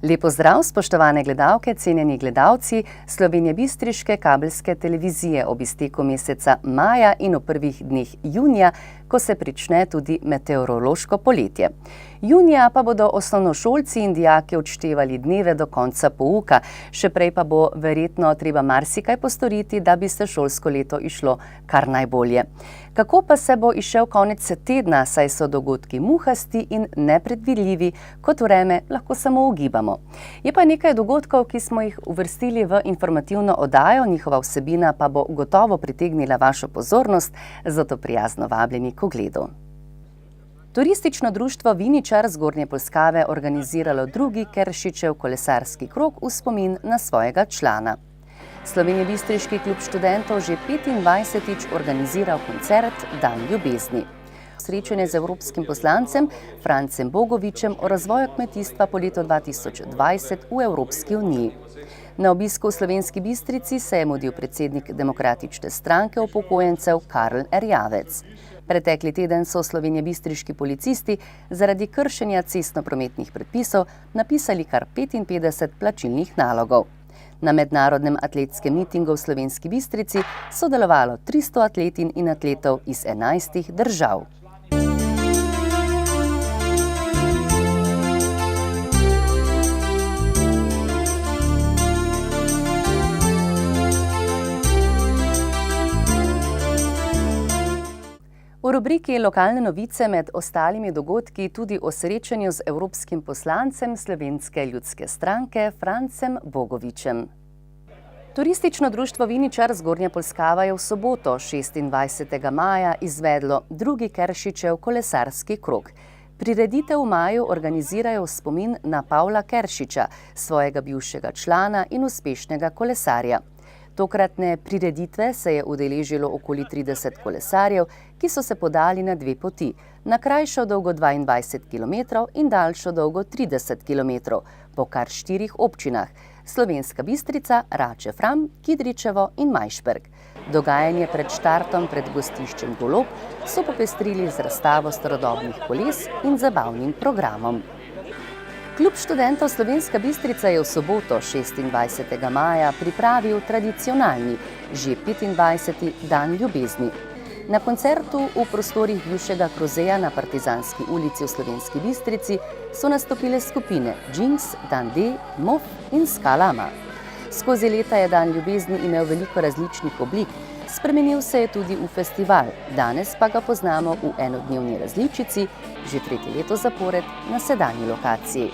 Lep pozdrav, spoštovane gledalke, cenjeni gledalci slovenjebistriške kabelske televizije ob izteku meseca maja in v prvih dneh junija, ko se prične tudi meteorološko poletje. Junija pa bodo osnovnošolci in dijaki odštevali dneve do konca pouka, še prej pa bo verjetno treba marsikaj postoriti, da bi se šolsko leto išlo kar najbolje. Kako pa se bo izšel konec tedna, saj so dogodki muhasti in nepredvidljivi, kot vreme lahko samo ugibamo. Je pa nekaj dogodkov, ki smo jih uvrstili v informativno oddajo, njihova vsebina pa bo gotovo pritegnila vašo pozornost, zato prijazno vabljeni k ogledu. Turistično društvo Viničar Zgornje Polskave organiziralo drugi Keršičev kolesarski krog v spomin na svojega člana. Slovenjebistriški klub študentov že 25. organiziral koncert Dan ljubezni. Srečanje z evropskim poslancem Francem Bogovičem o razvoju kmetijstva po letu 2020 v Evropski uniji. Na obisku v Slovenski Bistrici se je mudil predsednik Demokratične stranke upokojencev Karl Erjavec. Pretekli teden so slovenjebistriški policisti zaradi kršenja cestno-prometnih predpisov napisali kar 55 plačilnih nalogov. Na mednarodnem atletskem mitingu v Slovenski Bistrici sodelovalo 300 atletin in atletov iz 11 držav. V rubriki Lokalne novice med ostalimi dogodki tudi o srečanju z evropskim poslancem Slovenske ljudske stranke Francem Bogovičem. Turistično društvo Viničar Zgornja Polskava je v soboto 26. maja izvedlo drugi Keršičev kolesarski krog. Prireditev v maju organizirajo v spomin na Pavla Keršiča, svojega bivšega člana in uspešnega kolesarja. Tokratne prireditve se je udeležilo okoli 30 kolesarjev, ki so se podali na dve poti, na krajšo dolgo 22 km in daljšo dolgo 30 km, po kar 4 občinah: Slovenska Bistrica, Rače-Fram, Kidričevo in Majšperk. Dogajanje pred štartom pred gostiščem Golob so popestrili z razstavo starodobnih koles in zabavnim programom. Klub študentov Slovenska Bistrica je v soboto 26. maja pripravil tradicionalni, že 25. Dan ljubezni. Na koncertu v prostorih bivšega Krozeja na Partizanski ulici v Slovenski Bistrici so nastopile skupine Jinx, Dan D, Mof in Skalama. Skozi leta je Dan ljubezni imel veliko različnih oblik, spremenil se je tudi v festival, danes pa ga poznamo v enodnevni različici, že 3. leto zapored na sedanji lokaciji.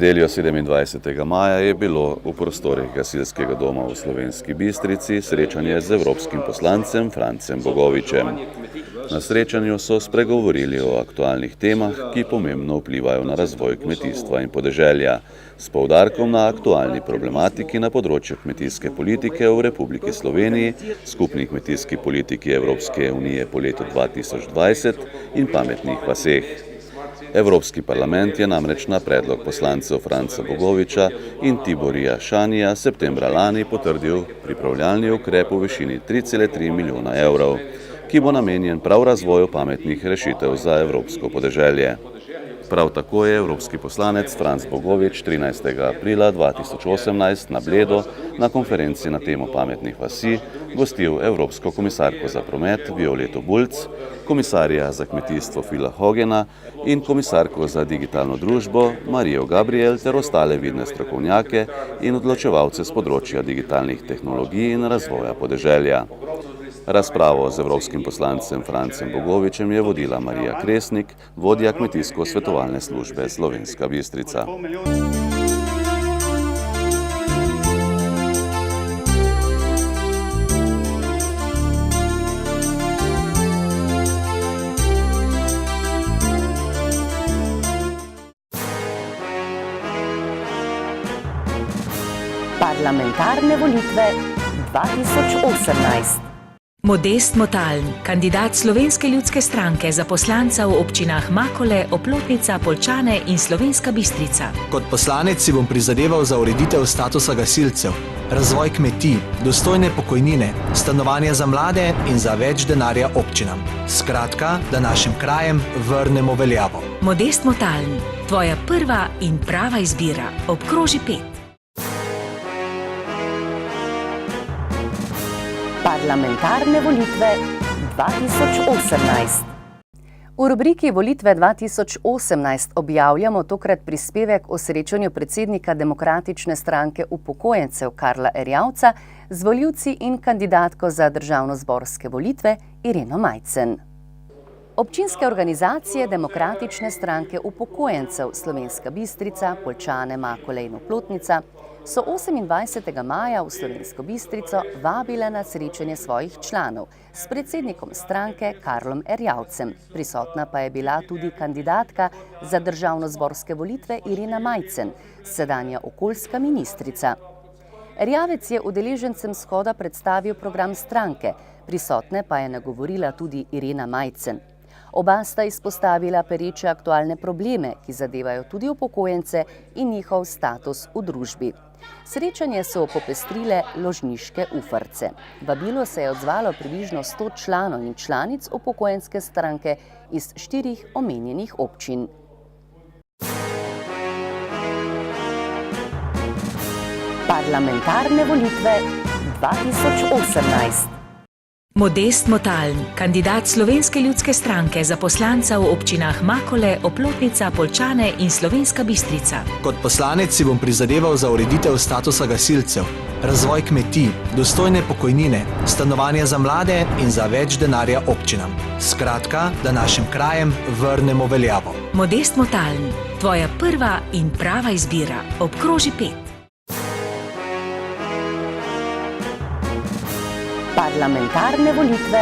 nedeljo 27. maja je bilo v prostorih gasilskega doma v Slovenski Bistrici srečanje z evropskim poslancem Francem Bogovičem. Na srečanju so spregovorili o aktualnih temah, ki pomembno vplivajo na razvoj kmetijstva in podeželja, s poudarkom na aktualni problematiki na področju kmetijske politike v Republiki Sloveniji, skupni kmetijski politiki Evropske unije po letu 2020 in pametnih vaseh. Evropski parlament je namreč na predlog poslancev Franca Bogoviča in Tiborija Šanija septembra lani potrdil pripravljalni ukrep v višini 3,3 milijona evrov, ki bo namenjen prav razvoju pametnih rešitev za evropsko podeželje. Prav tako je evropski poslanec Franc Bogovič 13. aprila 2018 na Bledu na konferenci na temo pametnih vasi gostil evropsko komisarko za promet Violeto Bulc, komisarja za kmetijstvo Phila Hogana in komisarko za digitalno družbo Marijo Gabriel ter ostale vidne strokovnjake in odločevalce z področja digitalnih tehnologij in razvoja podeželja. Razpravo z evropskim poslancem Francem Bogovičem je vodila Marija Kresnik, vodja kmetijsko-svetovalne službe Slovenska Bistrica. Parlamentarne volitve 2018. Modest Motaln, kandidat Slovenske ljudske stranke za poslanca v občinah Makole, Oplotnica, Poljčane in Slovenska Bistrica. Kot poslanec si bom prizadeval za ureditev statusa gasilcev, razvoj kmetij, dostojne pokojnine, stanovanja za mlade in za več denarja občinam. Skratka, da našim krajem vrnemo veljavo. Modest Motaln, tvoja prva in prava izbira. Obkroži 5. Parlamentarne volitve 2018. V rubriki Volitve 2018 objavljamo tokrat prispevek o srečanju predsednika Demokratične stranke upokojencev Karla Erjavca z volivci in kandidatko za državnozborske volitve Ireno Majcen. Občinske organizacije Demokratične stranke upokojencev Slovenska Bistrica, Poljčane, Makole in Oplotnica so 28. maja v Slovensko Bistrico vabile na srečanje svojih članov s predsednikom stranke Karlom Erjavcem. Prisotna pa je bila tudi kandidatka za državnozborske volitve Irena Majcen, sedanja okoljska ministrica. Erjavec je udeležencem shoda predstavil program stranke, prisotne pa je nagovorila tudi Irena Majcen. Oba sta izpostavila pereče aktualne probleme, ki zadevajo tudi upokojence in njihov status v družbi. Srečanje so popestrile ložniške ufrce. Vabilo se je odzvalo približno 100 članov in članic upokojenske stranke iz 4 omenjenih občin. Parlamentarne volitve 2018. Modest Motaln, kandidat Slovenske ljudske stranke za poslanca v občinah Makole, Oplotnica, Poljčane in Slovenska Bistrica. Kot poslanec si bom prizadeval za ureditev statusa gasilcev, razvoj kmetij, dostojne pokojnine, stanovanja za mlade in za več denarja občinam. Skratka, da našim krajem vrnemo veljavo. Modest Motaln, tvoja prva in prava izbira. Obkroži 5. Parlamentarne volitve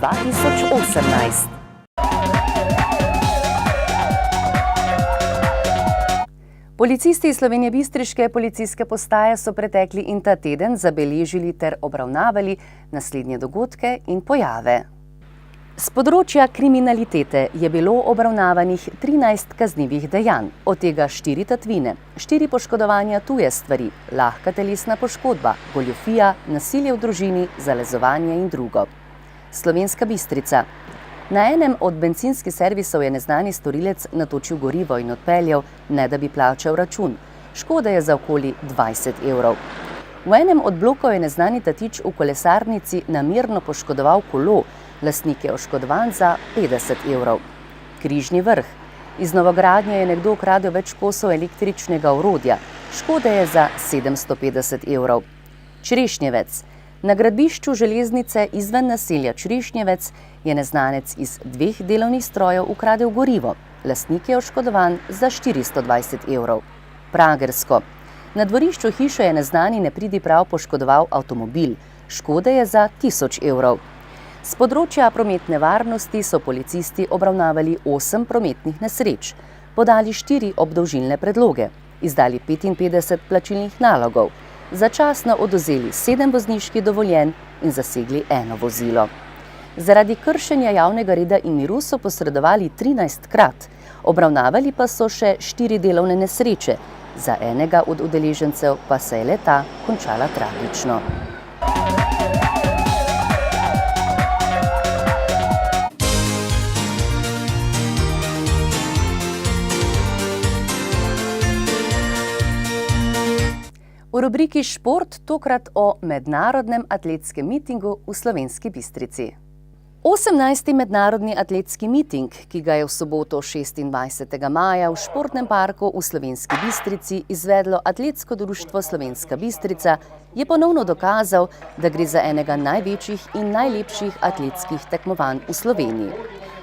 2018. Policisti iz slovenjebistriške policijske postaje so pretekli in ta teden zabeležili ter obravnavali naslednje dogodke in pojave. Z področja kriminalitete je bilo obravnavanih 13 kaznivih dejanj, od tega 4 tatvine, 4 poškodovanja tuje stvari, lahka telesna poškodba, goljufija, nasilje v družini, zalezovanje in drugo. Slovenska Bistrica. Na enem od bencinskih servisov je neznani storilec natočil gorivo in odpeljal, ne da bi plačal račun. Škoda je za okoli 20 evrov. V enem od blokov je neznani tatič v kolesarnici namerno poškodoval kolo, lastnik je oškodovan za 50 evrov. Križni Vrh. Iz novogradnje je nekdo ukradel več kosov električnega orodja. Škoda je za 750 evrov. Črešnjevec. Na gradbišču železnice izven naselja Črešnjevec je neznanec iz 2 delovnih strojev ukradel gorivo. Lastnik je oškodovan za 420 evrov. Pragersko. Na dvorišču hiše je neznani nepridiprav poškodoval avtomobil. Škode je za 1000 evrov. Z področja prometne varnosti so policisti obravnavali 8 prometnih nesreč, podali 4 obdolžilne predloge, izdali 55 plačilnih nalogov, začasno odvzeli 7 vozniških dovoljenj in zasegli 1 vozilo. Zaradi kršenja javnega reda in miru so posredovali 13-krat, obravnavali pa so še 4 delovne nesreče, za enega od udeležencev pa se je le-ta končala tragično. V rubriki Šport tokrat o mednarodnem atletskem mitingu v Slovenski Bistrici. 18. mednarodni atletski miting, ki ga je v soboto 26. maja v Športnem parku v Slovenski Bistrici izvedlo Atletsko društvo Slovenska Bistrica, je ponovno dokazal, da gre za enega največjih in najlepših atletskih tekmovanj v Sloveniji.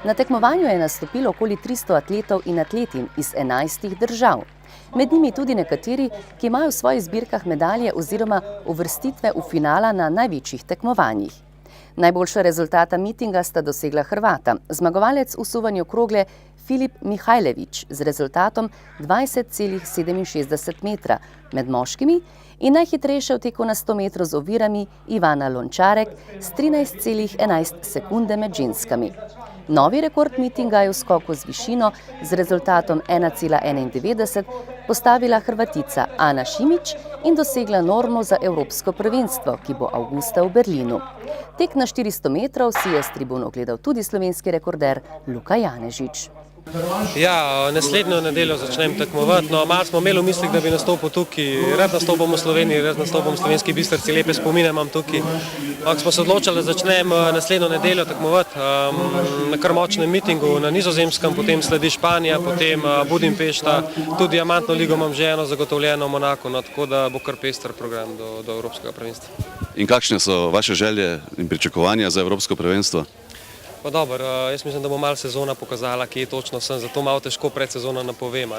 Na tekmovanju je nastopilo okoli 300 atletov in atletinj iz 11 držav. Med njimi tudi nekateri, ki imajo v svojih zbirkah medalje oziroma uvrstitve v finala na največjih tekmovanjih. Najboljša rezultata mitinga sta dosegla Hrvata, zmagovalec v suvanju krogle Filip Mihajlević z rezultatom 20,67 metra med moškimi in najhitrejša v teku na 100 metrov z ovirami Ivana Lončarek s 13,11 sekunde med ženskami. Novi rekord mitinga je v skoku z višino z rezultatom 1,91 postavila Hrvatica Ana Šimić in dosegla normo za Evropsko prvenstvo, ki bo avgusta v Berlinu. Tek na 400 metrov si je s tribun ogledal tudi slovenski rekorder Luka Janežič. Ja, naslednjo nedeljo začnem tekmovati, no malo smo imeli v mislih, da bi nastopil tukaj, rad nastopam v Sloveniji, rad nastopam v Slovenski Bistrici, lepe spomine imam tukaj. Ampak smo se odločili, da začnem naslednjo nedeljo tekmovati na kar močnem mitingu na Nizozemskem, potem sledi Španija, potem Budimpešta, tudi diamantno ligo imam že eno zagotovljeno v Monaku, no, tako da bo kar pester program do Evropskega prvenstva. In kakšne so vaše želje in pričakovanja za Evropsko prvenstvo? Pa dobro, jaz mislim, da bo malo sezona pokazala, kje točno sem, zato malo težko predsezono napovem.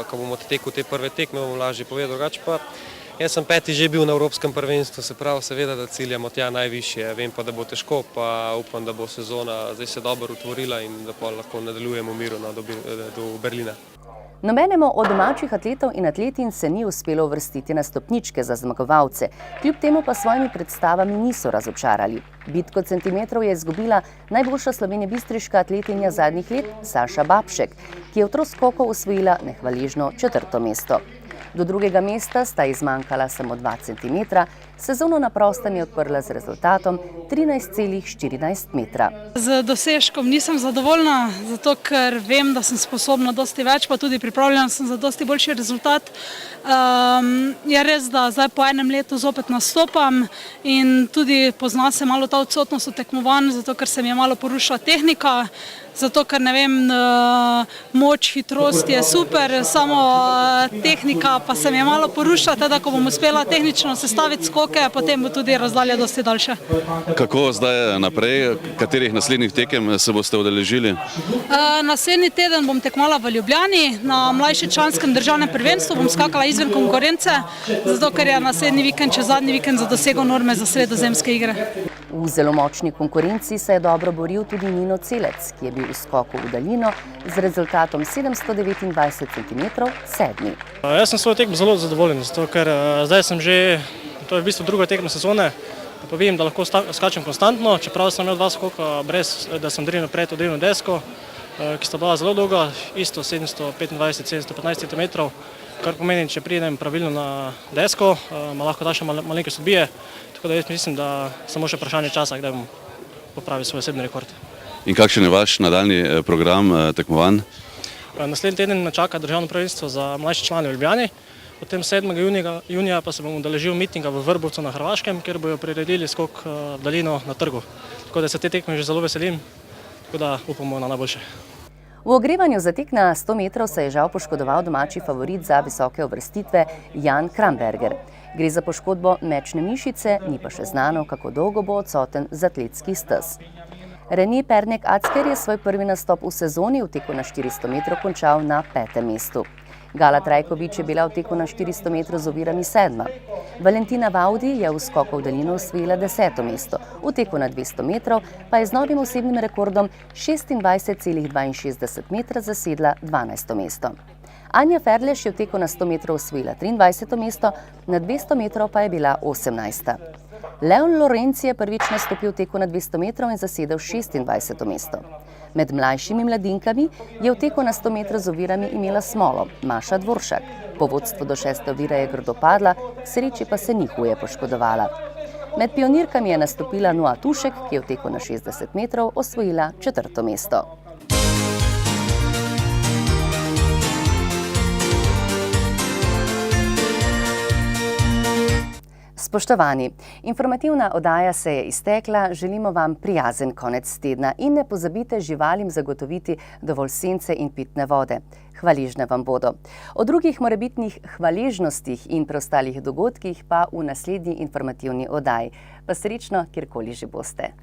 Ko bomo tekel te prve tekme, bomo lažje povedali, drugače pa jaz sem 5. že bil na Evropskem prvenstvu, se pravi seveda, da ciljamo tja najvišje, vem pa, da bo težko, pa upam, da bo sezona zdaj se dobro utvorila in da pa lahko nadaljujemo v miru do Berlina. Nobenemu od domačih atletov in atletinj se ni uspelo uvrstiti na stopničke za zmagovalce, kljub temu pa svojimi predstavami niso razočarali. Bitko centimetrov je izgubila najboljša slovenjebistriška atletinja zadnjih let Saša Babšek, ki je v troskoku osvojila nehvaležno 4. mesto. Do 2. mesta sta izmanjkala samo 2 centimetra, sezono na prostem je odprla z rezultatom 13,14 metra. Z dosežkom nisem zadovoljna, zato ker vem, da sem sposobna dosti več, pa tudi pripravljena sem za dosti boljši rezultat. Je res, da zdaj po enem letu zopet nastopam in tudi pozna se malo ta odsotnost od tekmovanj, zato ker se mi je malo porušila tehnika, zato ker ne vem, moč, hitrost je super, samo tehnika pa se mi je malo porušila, teda ko bom uspela tehnično sestaviti skoke, potem bo tudi razdalja dosti daljša. Kako zdaj naprej, katerih naslednjih tekem se boste udeležili? Naslednji teden bom tekmovala v Ljubljani, na mlajšečlanskem državnem prvenstvu bom skakala izven konkurence, zato ker je naslednji vikend, če zadnji vikend za dosego norme za sredozemske igre. V zelo močni konkurenci se je dobro boril tudi Nino Celec, ki je bil v skoku v daljino z rezultatom 729 cm 7. Jaz sem svoj tekmo zelo zadovoljen, zato ker zdaj sem že, to je v bistvu druga tekma sezone, pa vidim, da lahko skačem konstantno, čeprav sem imel 2 skoka brez, da sem drinil pred odrivno desko, ki sta bila zelo dolga, isto 725-715 cm, kar pomeni, če pridem pravilno na desko, ma lahko ta še malenkost odbije, tako da jaz mislim, da samo še vprašanje časa, kdaj bom popravil svoj osebni rekord. In kakšen je vaš nadaljni program tekmovanj? Naslednji teden me čaka državno prvenstvo za mlajše člane v Ljubljani, potem 7. junija pa se bom udeležil mitinga v Vrbovcu na Hrvaškem, kjer bojo priredili skok v daljino na trgu. Tako da se te tekme že zelo veselim, tako da upamo na najboljše. V ogrevanju za tek na 100 metrov se je žal poškodoval domači favorit za visoke uvrstitve Jan Kramberger. Gre za poškodbo mečne mišice, ni pa še znano, kako dolgo bo odsoten z atletskih stez. René Pernek-Acker je svoj prvi nastop v sezoni v teku na 400 metrov končal na 5. mestu. Gala Trajkovič je bila v teku na 400 metrov z ovirami 7. Valentina Vaudi je v skoku v daljino osvojila 10. mesto, v teku na 200 metrov pa je z novim osebnim rekordom 26,62 metra zasedla 12. mesto. Anja Ferleš je v teku na 100 metrov osvojila 23. mesto, na 200 metrov pa je bila 18. Leon Lorenzi je prvič nastopil v teku na 200 metrov in zasedel 26. mesto. Med mlajšimi mladinkami je v teku na 100 metrov z ovirami imela smolo Maša Dvoršak. Po vodstvu do 6. ovire je grdo padla, k sreči pa se ni huje poškodovala. Med pionirkami je nastopila Noa Tušek, ki je v teku na 60 metrov osvojila 4. mesto. Spoštovani, informativna oddaja se je iztekla, želimo vam prijazen konec tedna in ne pozabite živalim zagotoviti dovolj sence in pitne vode. Hvaležne vam bodo. O drugih morebitnih hvaležnostih in preostalih dogodkih pa v naslednji informativni oddaji. Pa srečno, kjerkoli že boste.